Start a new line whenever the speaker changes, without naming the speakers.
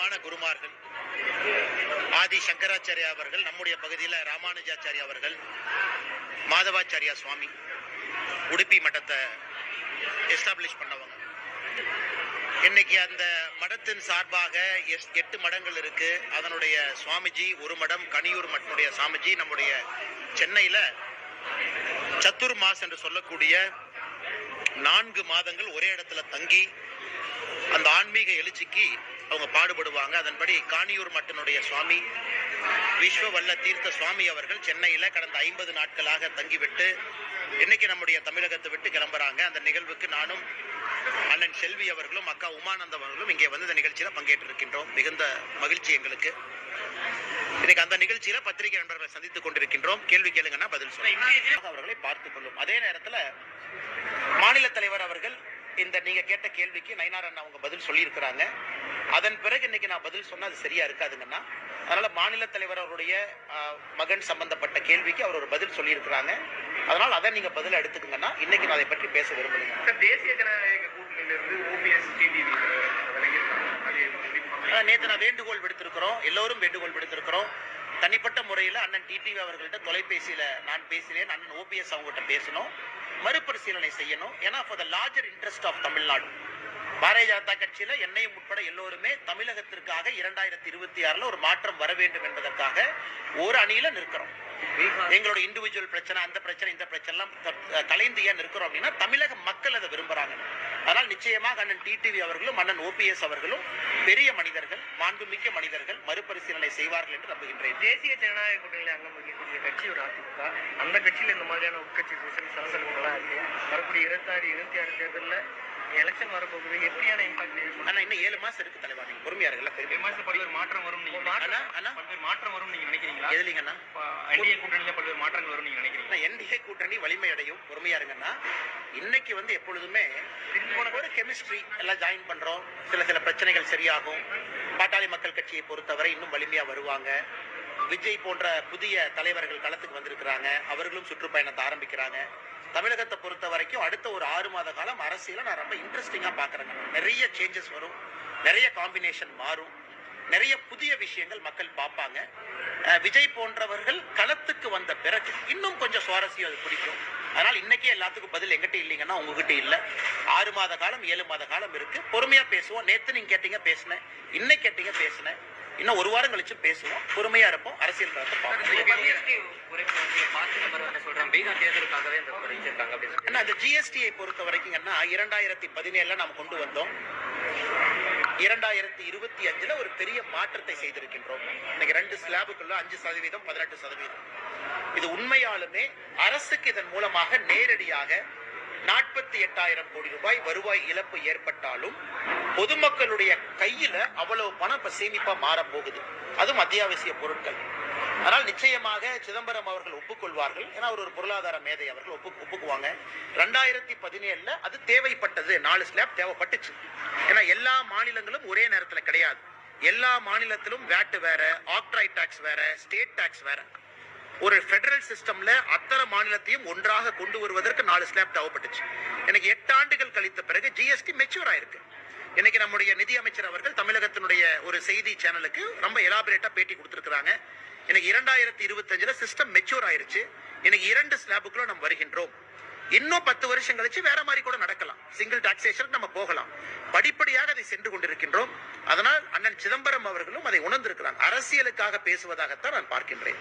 பிரபலமான குருமார்கள் ஆதி சங்கராச்சாரியா அவர்கள், நம்முடைய பகுதியில் ராமானுஜாச்சாரியா அவர்கள், மாதவாச்சாரியா சுவாமி உடுப்பி மட்டத்தை எஸ்டாப்ளிஷ் பண்ணவங்க. இன்னைக்கு அந்த மடத்தின் சார்பாக 8 மடங்கள் இருக்கு. அதனுடைய சுவாமிஜி ஒரு மடம், கனியூர் மட்டனுடைய சாமிஜி நம்முடைய சென்னையில சத்துர் மாஸ் என்று சொல்லக்கூடிய 4 மாதங்கள் ஒரே இடத்துல தங்கி அந்த ஆன்மீக எழுச்சிக்கு அவங்க பாடுபடுவாங்க. அதன்படி காணியூர் மட்டனுடைய சுவாமி விஸ்வவல்ல தீர்த்த சுவாமி அவர்கள் சென்னையில கடந்த 50 நாட்களாக தங்கிவிட்டு இன்னைக்கு நம்முடைய தமிழகத்தை விட்டு கிளம்புறாங்க. அந்த நிகழ்வுக்கு நானும் அண்ணன் செல்வி அவர்களும் அக்கா உமானந்தம் அவர்களும் இங்கே வந்து இந்த நிகழ்ச்சியில பங்கேற்றிருக்கின்றோம். மிகுந்த மகிழ்ச்சி எங்களுக்கு. இன்னைக்கு அந்த நிகழ்ச்சியில பத்திரிகை நண்பர்களை சந்தித்துக் கொண்டிருக்கின்றோம். கேள்வி கேளுங்கன்னா பதில் சொல்ல அவர்களை பார்த்துக் கொள்ளும். அதே நேரத்துல மாநில தலைவர் அவர்கள் இந்த நீங்க கேட்ட கேள்விக்கு நயினார் அண்ணா அவங்க பதில் சொல்லி இருக்கிறாங்க. அதன் பிறகு இன்னைக்கு நான் பதில் சொன்னா அது சரியா இருக்காதுங்கன்னா, அதனால மாநில தலைவர் அவருடைய மகன் சம்பந்தப்பட்ட கேள்விக்கு அவர் ஒரு பதில் சொல்லி இருக்கிறாங்க. அதனால அதை நீங்க பதில் எடுத்துக்கங்கன்னா இன்னைக்கு நான் அதை பற்றி பேச விரும்புகிறேன். தேசிய ஜனநாயக கூட்டணியிலிருந்து ஓபிஎஸ் டிடிவி நேற்று நான் வேண்டுகோள் விடுத்திருக்கிறோம், எல்லோரும் வேண்டுகோள் விடுத்திருக்கிறோம். தனிப்பட்ட முறையில் அண்ணன் டிடிவி அவர்கள்ட்ட தொலைபேசியில நான் பேசினேன். அண்ணன் ஓபிஎஸ் அவங்ககிட்ட பேசணும், மறுபரிசீலனை செய்யணும். ஏன்னா for the larger interest of Tamil Nadu, Bharatiya Janata கட்சியில என்னையும் உட்பட எல்லோருமே தமிழகத்திற்காக 2026 ஒரு மாற்றம் வர வேண்டும் என்பதற்காக ஒரு அணியில நிற்கிறோம். எங்களோட இண்டிவிஜுவல் பிரச்சனை, அந்த பிரச்சனை, இந்த பிரச்சனை எல்லாம் கலைந்து ஏன் நிற்கிறோம் அப்படின்னா தமிழக மக்கள் அதை விரும்புறாங்க. அதனால் நிச்சயமாக அண்ணன் டிடிவி அவர்களும் அண்ணன் ஓபிஎஸ் அவர்களும் பெரிய மனிதர்கள், மாண்புமிக்க மனிதர்கள், மறுபரிசீலனை செய்வார்கள் என்று நம்புகின்றேன்.
தேசிய ஜனநாயக கூட்டணியில் அங்கம் வகிக்கக்கூடிய கட்சி ஒரு அதிமுக, அந்த கட்சியில் இந்த மாதிரியான உட்கட்சி சலசலப்புகளாக இருக்கு. வரக்கூடிய 26 தேர்தலில் எலெக்ஷன் வரப்போகுது, எப்படியான இம்பாக்ட்?
ஆனா இன்னும் 7 மாசம் இருக்கு தலைவா, நீங்க பொறுமையா இருக்கல.
பல்வேறு மாற்றம் வரும் பல்வேறு மாற்றம் வரும் நீங்க நினைக்கிறீங்களா?
எதுலீங்கன்னா
என்டிஏ கூட்டணியில பல்வேறு மாற்றங்கள் வரும் நீங்க நினைக்கிறீங்களா?
என்டிஏ கூட்டணி வலிமை அடையும், பொறுமையா இருங்கன்னா. இன்னைக்கு வந்து எப்பொழுதுமே ஒரு கெமிஸ்ட்ரி எல்லாம் ஜாயின் பண்றோம், சில பிரச்சனைகள் சரியாகும். பாட்டாளி மக்கள் கட்சியை பொறுத்தவரை இன்னும் வலிமையா வருவாங்க. விஜய் போன்ற புதிய தலைவர்கள் களத்துக்கு வந்திருக்கிறாங்க, அவர்களும் சுற்றுப்பயணத்தை ஆரம்பிக்கிறாங்க. தமிழகத்தை பொறுத்த வரைக்கும் அடுத்த ஒரு 6 மாத காலம் அரசியல நான் ரொம்ப இன்ட்ரெஸ்டிங்கா பாக்குறேங்க. நிறைய சேஞ்சஸ் வரும், நிறைய காம்பினேஷன் மாறும், நிறைய புதிய விஷயங்கள் மக்கள் பார்ப்பாங்க. விஜய் போன்றவர்கள் களத்துக்கு வந்த பிறகு இன்னும் கொஞ்சம் சுவாரஸ்யம் அது பிடிக்கும். அதனால இன்னைக்கே எல்லாத்துக்கும் பதில் எங்கிட்ட இல்லைங்கன்னா உங்ககிட்ட இல்ல. 6 மாத காலம் 7 மாத காலம் இருக்கு, பொறுமையா பேசுவோம். நேத்து நீங்க கேட்டீங்க பேசினேன், இன்னைக்கு கேட்டீங்க பேசினேன், இன்னும் 1 வாரம் கழிச்சு பேசுவோம். பொறுமையா இருப்போம், அரசியல் அந்த ஜிஎஸ்டியை பொறுத்த வரைக்கும் 2017 நாம் கொண்டு வந்தோம். 2025 ஒரு பெரிய மாற்றத்தை செய்திருக்கின்றோம். இன்னைக்கு 2 ஸ்லாபுக்குள்ள 5%, 18%. இது உண்மையாலுமே அரசுக்கு இதன் மூலமாக நேரடியாக 48,000 கோடி ரூபாய் வருவாய் இழப்பு ஏற்பட்டாலும் பொதுமக்களுடைய கையில அவ்வளவு பணம் சேமிப்பா மாறப்போகுது. அதுவும் அத்தியாவசிய பொருட்கள். ஆனால் நிச்சயமாக சிதம்பரம் அவர்கள் ஒப்புக்கொள்வார்கள், ஏன்னா அவர் ஒரு பொருளாதார மேதை, அவர்கள் ஒப்புக்குவாங்க. 2017 அது தேவைப்பட்டது, 4 ஸ்லாப் தேவைப்பட்டுச்சு. ஏன்னா எல்லா மாநிலங்களும் ஒரே நேரத்தில் கிடையாது. எல்லா மாநிலத்திலும் வேட் வேற, ஆக்ட்ராய் டாக்ஸ் வேற, ஸ்டேட் டாக்ஸ் வேற. ஒரு பெடரல் சிஸ்டம்ல அத்தனை மாநிலத்தையும் ஒன்றாக கொண்டு வருவதற்கு 4 ஸ்லாப் தேவைப்பட்டுச்சு. எனக்கு 8 ஆண்டுகள் கழித்த பிறகு ஜிஎஸ்டி மெச்சூர் ஆயிருக்கு. இன்னைக்கு நம்முடைய நிதி அமைச்சர் அவர்கள் தமிழகத்தினுடைய ஒரு செய்தி சேனலுக்கு ரொம்ப எலாபரேட்டா பேட்டி கொடுத்திருக்கிறாங்க. எனக்கு 2025 சிஸ்டம் மெச்சூர் ஆயிருச்சு. எனக்கு 2 ஸ்லாபுக்குள்ள நம்ம வருகின்றோம். இன்னும் 10 வருஷம் கழிச்சு வேற மாதிரி கூட நடக்கலாம், சிங்கிள் டாக்ஸேஷன் நம்ம போகலாம். படிப்படியாக அதை சென்று கொண்டிருக்கின்றோம். அதனால் அண்ணன் சிதம்பரம் அவர்களும் அதை உணர்ந்திருக்கிறாங்க. அரசியலுக்காக பேசுவதாகத்தான் நான் பார்க்கின்றேன்.